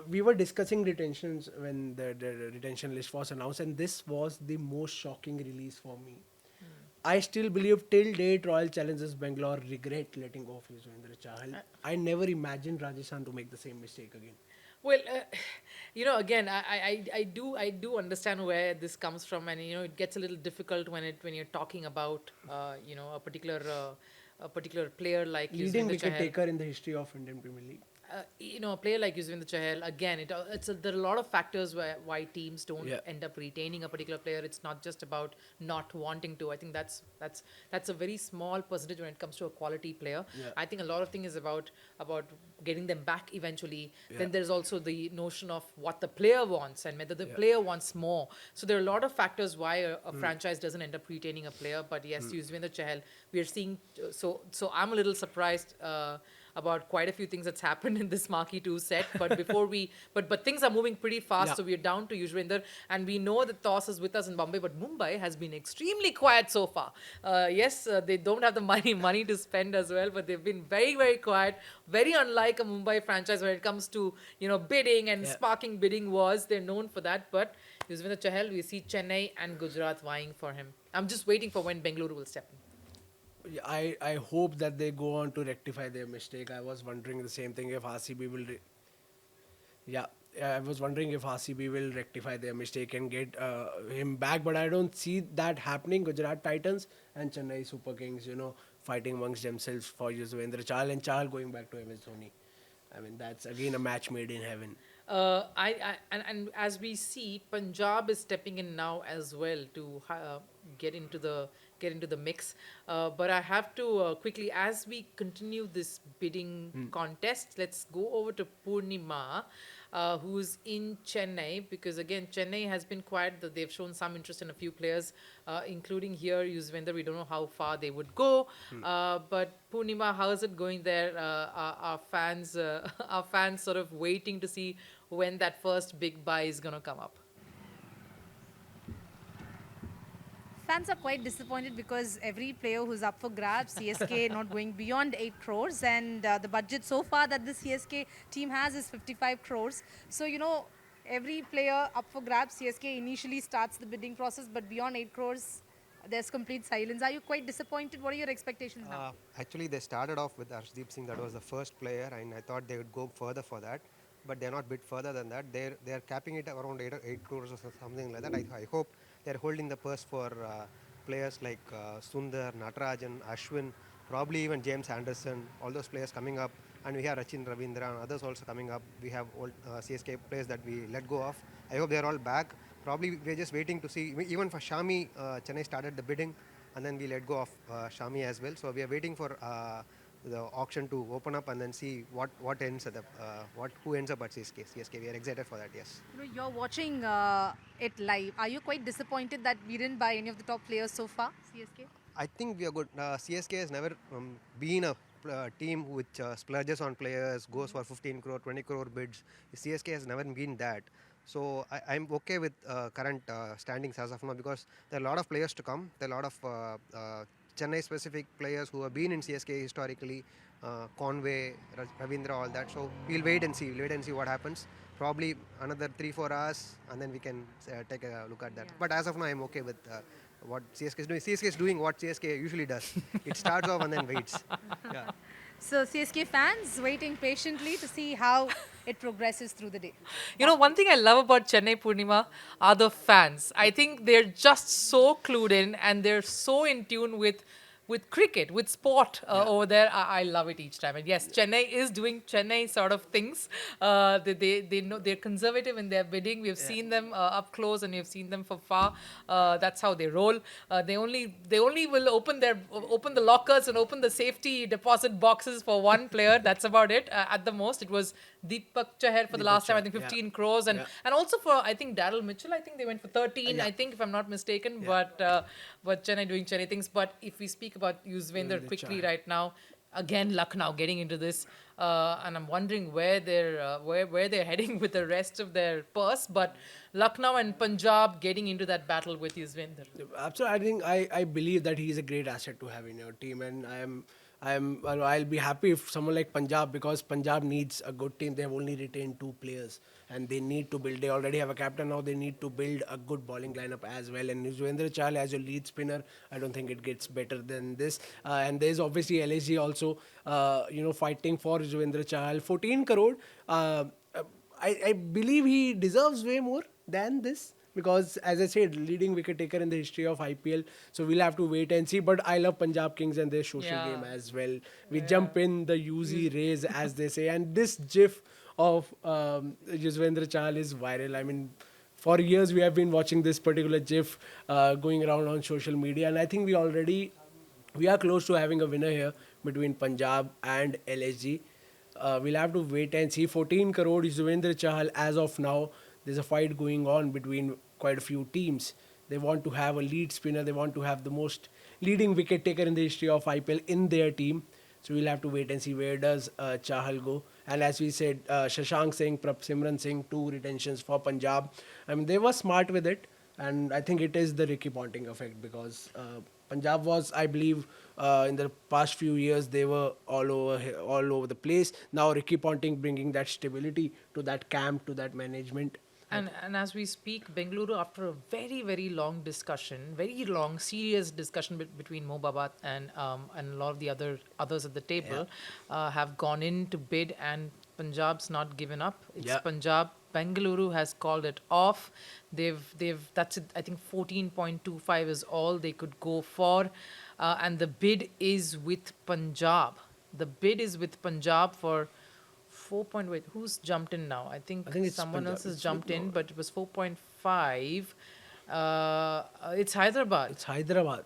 we were discussing retentions when the retention list was announced, and this was the most shocking release for me. I still believe till date Royal Challengers Bangalore regret letting go of Yuzvendra Chahal. I never imagined Rajasthan to make the same mistake again. Well, again, I do understand where this comes from, and it gets a little difficult when you're talking about a particular player like Leading Yuzvendra wicket Chahal. taker in the history of Indian Premier League. A player like Yuzvendra Chahal, again, there are a lot of factors why teams don't Yeah. end up retaining a particular player. It's not just about not wanting to. I think that's a very small percentage when it comes to a quality player. Yeah. I think a lot of things is about getting them back eventually. Yeah. Then there's also the notion of what the player wants and whether the player wants more. So there are a lot of factors why a franchise doesn't end up retaining a player. But yes, Yuzvendra Chahal, we are seeing. So I'm a little surprised. About quite a few things that's happened in this Marquee 2 set. But before we, but things are moving pretty fast. Yeah. So we're down to Yuzvendra, and we know that Toss is with us in Bombay, but Mumbai has been extremely quiet so far. Yes, they don't have the money to spend as well, but they've been very, very quiet. Very unlike a Mumbai franchise when it comes to bidding and Yeah. sparking bidding wars. They're known for that. But Yuzvendra Chahal, we see Chennai and Gujarat vying for him. I'm just waiting for when Bengaluru will step in. Yeah, I hope that they go on to rectify their mistake. I was wondering the same thing if RCB will. Yeah, I was wondering if RCB will rectify their mistake and get him back, but I don't see that happening. Gujarat Titans and Chennai Super Kings, fighting amongst themselves for Yuzvendra Chahal and Chahal going back to MS Dhoni. I mean, that's again a match made in heaven. And as we see, Punjab is stepping in now as well to get into the mix. But I have to quickly, as we continue this bidding contest, let's go over to Purnima, who's in Chennai, because again Chennai has been quiet. They've shown some interest in a few players, including here Yuzvendra. We don't know how far they would go, but Purnima, how is it going there? Our fans, our fans, sort of waiting to see when that first big buy is gonna come up. Fans are quite disappointed because every player who's up for grabs, CSK not going beyond 8 crores, and the budget so far that the CSK team has is 55 crores. So, every player up for grabs, CSK initially starts the bidding process, but beyond 8 crores, there's complete silence. Are you quite disappointed? What are your expectations now? Actually, they started off with Arshdeep Singh. That was the first player, and I thought they would go further for that. But they're not bit further than that. They're capping it around 8 crores or something like that. I hope they're holding the purse for players like Sundar, Natarajan, Ashwin, probably even James Anderson, all those players coming up. And we have Rachin Ravindra and others also coming up. We have old CSK players that we let go of. I hope they're all back. Probably we're just waiting to see. Even for Shami, Chennai started the bidding, and then we let go of Shami as well. So we are waiting for the auction to open up and then see what ends at the who ends up at CSK. CSK, we are excited for that. Yes. You're watching it live. Are you quite disappointed that we didn't buy any of the top players so far, CSK? I think we are good. CSK has never been a team which splurges on players, goes for 15 crore, 20 crore bids. CSK has never been that. So I'm okay with current standings as of now because there are a lot of players to come. There are a lot of Chennai specific players who have been in CSK historically, Conway, Ravindra, all that. So we'll wait and see. We'll wait and see what happens. Probably another 3-4 hours, and then we can take a look at that. But as of now, I'm okay with what CSK is doing. CSK is doing what CSK usually does. It starts off and then waits. Yeah. So CSK fans waiting patiently to see how it progresses through the day. One thing I love about Chennai Purnima are the fans. I think they're just so clued in and they're so in tune with cricket, with sport over there. I love it each time. And yes, Chennai is doing Chennai sort of things. They know they're conservative in their bidding. We've seen them up close and we've seen them from far. That's how they roll. They only will open the lockers and open the safety deposit boxes for one player. That's about it. At the most, it was Deepak Chahar for the last time. I think Chahar, 15 crores and also for I think Daryl Mitchell. I think they went for 13. I think if I'm not mistaken. But Chennai doing Chennai things. But if we speak about Yuzvendra quickly Chahal. right now, again Lucknow getting into this, and I'm wondering where they're heading with the rest of their purse. But Lucknow and Punjab getting into that battle with Yuzvendra. Absolutely, I think I believe that he is a great asset to have in your team, and I'll be happy if someone like Punjab, because Punjab needs a good team. They have only retained 2 players, and they need to build. They already have a captain now. They need to build a good bowling lineup as well. And Yuzvendra Chahal as your lead spinner, I don't think it gets better than this. And there's obviously LSG also, fighting for Yuzvendra Chahal. 14 crore. I believe he deserves way more than this, because, as I said, leading wicket taker in the history of IPL. So we'll have to wait and see. But I love Punjab Kings and their social Yeah. game as well. We Yeah. jump in the UZ rays, as they say. And this GIF of Yuzvendra Chahal is viral. I mean, for years we have been watching this particular GIF going around on social media, and I think we are close to having a winner here between Punjab and LSG. We'll have to wait and see. 14 crore Yuzvendra Chahal as of now. There's a fight going on between quite a few teams. They want to have a lead spinner. They want to have the most leading wicket taker in the history of IPL in their team. So we'll have to wait and see where does Chahal go. And as we said, Shashank Singh, Simran Singh, 2 retentions for Punjab. I mean, they were smart with it. And I think it is the Ricky Ponting effect, because Punjab was, I believe, in the past few years, they were all over the place. Now Ricky Ponting bringing that stability to that camp, to that management. And as we speak, Bengaluru, after a very, very long discussion, very long, serious discussion between Mo Babat and a lot of the others at the table, have gone in to bid, and Punjab's not given up. It's Yeah. Punjab. Bengaluru has called it off. That's it. I think 14.25 is all they could go for, and the bid is with Punjab. The bid is with Punjab for 4 point. Wait, who's jumped in now? I think it's someone Punjab. else has It's jumped with in, Mo- but it was 4.5. It's Hyderabad. It's Hyderabad.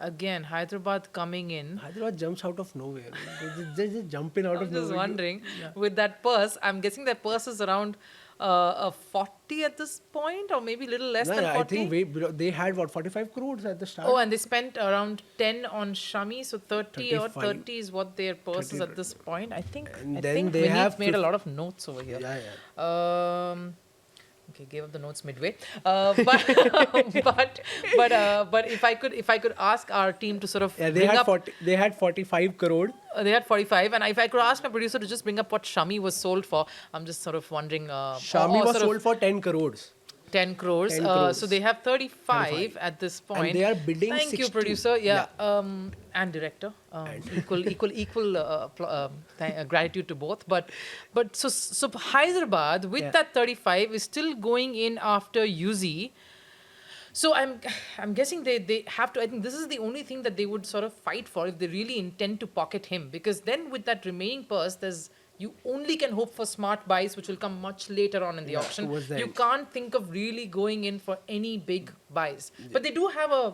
Again, Hyderabad coming in. Hyderabad jumps out of nowhere. They just jump in out I'm of just nowhere. wondering, with that purse, I'm guessing that purse is around a 40 at this point, or maybe a little less No, than no, 40. I think way below. They had what, 45 crores at the start. Oh, and they spent around 10 on Shami, so 30 or 35. 30 is what their purse is 30. at this point. I think And I then think they Vineet have made a fif- lot of notes over here. Yeah. Okay, gave up the notes midway. But if I could ask our team to sort of Yeah, bring up, they had 45 crore. they had 45, and if I could ask my producer to just bring up what Shami was sold for, I'm just sort of wondering. Shami or was sort of sold for 10 crores. 10 crores. 10 crores. So they have 35 35. at this And point. they are bidding Thank you, 60. producer. Yeah. Yeah. And director. Equal gratitude to both. But so Hyderabad with Yeah. that 35 is still going in after Yuzi. So I'm guessing they have to. I think this is the only thing that they would sort of fight for if they really intend to pocket him, because then with that remaining purse, you only can hope for smart buys, which will come much later on in the auction. towards the You end. can't think of really going in for any big buys, but they do have a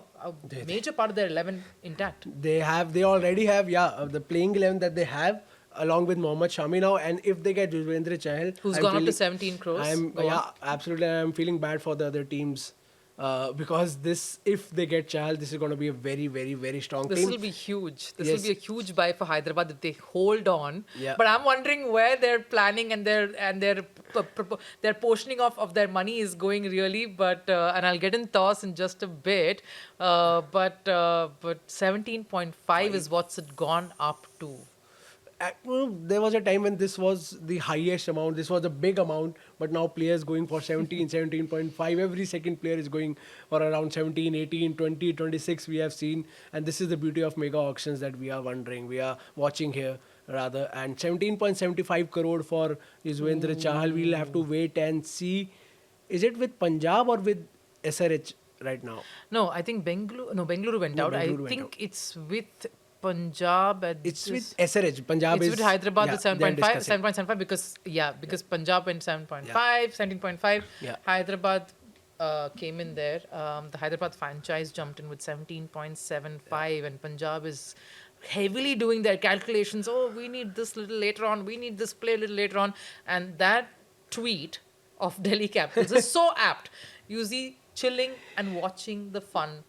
major part of their 11 intact. They already have, the playing 11 that they have, along with Mohammad Shami now. And if they get Yuzvendra Chahal, Who's I'm gone up to feeling- 17 crores. Go on. Yeah, absolutely. I'm feeling bad for the other teams. Because if they get Chahal, this is going to be a very, very, very strong This team. will be huge. This Yes. will be a huge buy for Hyderabad if they hold on. Yeah. But I'm wondering where their planning and their portioning of their money is going really. But and I'll get in toss in just a bit. But 17.5 is what's it gone up to. Well, there was a time when this was the highest amount. This was a big amount, but now players going for 17, 17.5. Every second player is going for around 17, 18, 20, 26 we have seen. And this is the beauty of mega auctions that we are watching here rather. And 17.75 crore for Yuzvendra Chahal. We'll have to wait and see. Is it with Punjab or with SRH right now? No, I think Bengaluru went No, out. Bengaluru I went think out. it's with Punjab at It's this- with SRH. Punjab it's is with Hyderabad with they're 7.5, discussing. 7.75 because Punjab went 7.5, 17.5. Yeah. Hyderabad came in there. The Hyderabad franchise jumped in with 17.75, and Punjab is heavily doing their calculations. Oh, we need this little later on. We need this play a little later on. And that tweet of Delhi Capitals is so apt. Usually chilling and watching the fun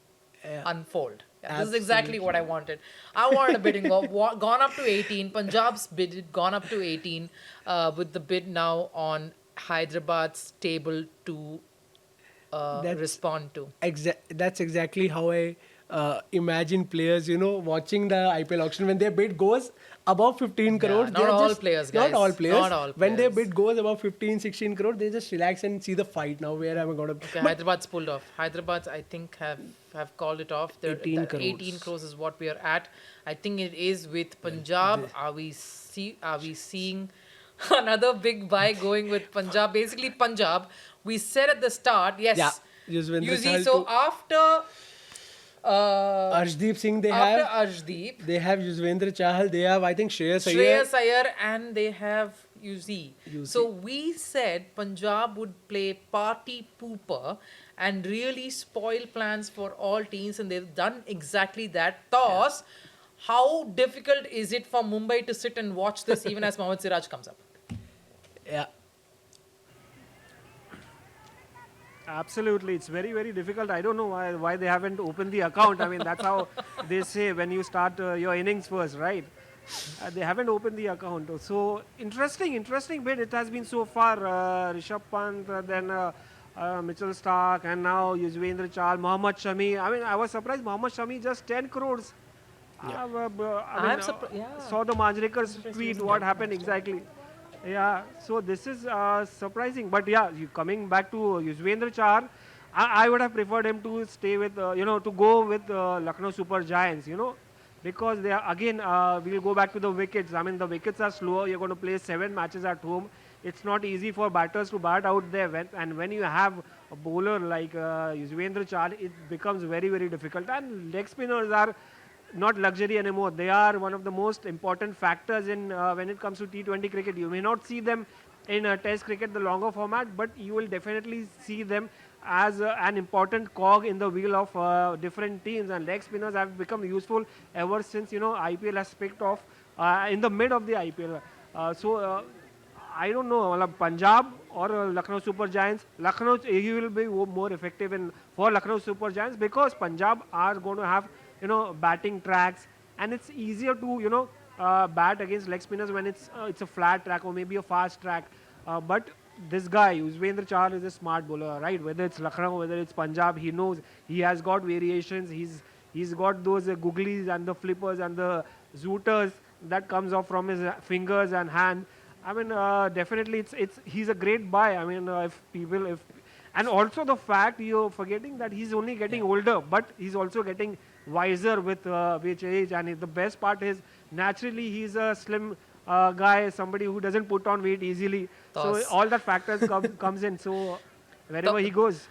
unfold. Yeah, this is exactly what I wanted. I wanted a bidding gone up to 18. Punjab's bid gone up to 18 with the bid now on Hyderabad's table to That's- respond to. That's exactly how I imagine players, watching the IPL auction when their bid goes above 15 Yeah, crores. not they are all just, players, Not all guys. players. Not all When their players. bid goes above 15, 16 crores, they just relax and see the fight. Now, where am I going to? Okay, But Hyderabad's pulled off. Hyderabad, I think, have called it off. 18 18 crores. crores is what we are at. I think it is with Punjab. Are we seeing another big buy going with Punjab? Basically, Punjab. We said at the start, Yeah, yes. Yuzvendra You see, Chahal so too. after Arshdeep Singh they after have. Arshdeep, They have Yuzvendra Chahal. They have, I think, Shreyas Iyer. Shreyas Iyer, and they have UZ. UZ. So we said Punjab would play party pooper and really spoil plans for all teams, and they've done exactly that. Toss, how difficult is it for Mumbai to sit and watch this even as Mohammad Siraj comes up? Yeah. Absolutely, it's very, very difficult. I don't know why they haven't opened the account. I mean, that's how they say when you start your innings first, right? They haven't opened the account. So interesting bit it has been so far. Rishabh Pant, then Mitchell Stark, and now Yuzvendra Chahal, Mohammad Shami. I mean, I was surprised. Mohammad Shami just 10 crores. I'm surprised. Yeah. Saw the Manjrekar's tweet. What happened exactly? Yeah, so this is surprising. But yeah, coming back to Yuzvendra Chahal, I would have preferred him to stay with, to go with Lucknow Super Giants, because they are, again, we'll go back to the wickets. I mean, the wickets are slower. You're going to play 7 matches at home. It's not easy for batters to bat out there. And when you have a bowler like Yuzvendra Chahal, it becomes very, very difficult. And leg spinners are not luxury anymore. They are one of the most important factors in when it comes to T20 cricket. You may not see them in Test cricket, the longer format, but you will definitely see them as an important cog in the wheel of different teams. And leg spinners have become useful ever since IPL has picked off in the mid of the IPL. I don't know, Punjab or Lucknow Super Giants. Lucknow, he will be more effective for Lucknow Super Giants because Punjab are going to have batting tracks, and it's easier to bat against leg spinners when it's a flat track or maybe a fast track. But this guy, Yuzvendra Chahal, is a smart bowler, right? Whether it's Lucknow, whether it's Punjab, he knows he has got variations. He's got those googlies and the flippers and the zooters that comes off from his fingers and hand. I mean, definitely, he's a great buy. I mean, if and also the fact you're forgetting that he's only getting older, but he's also getting wiser with which age. And the best part is naturally he's a slim guy, somebody who doesn't put on weight easily. So Toss. all that factors comes in. So wherever he goes.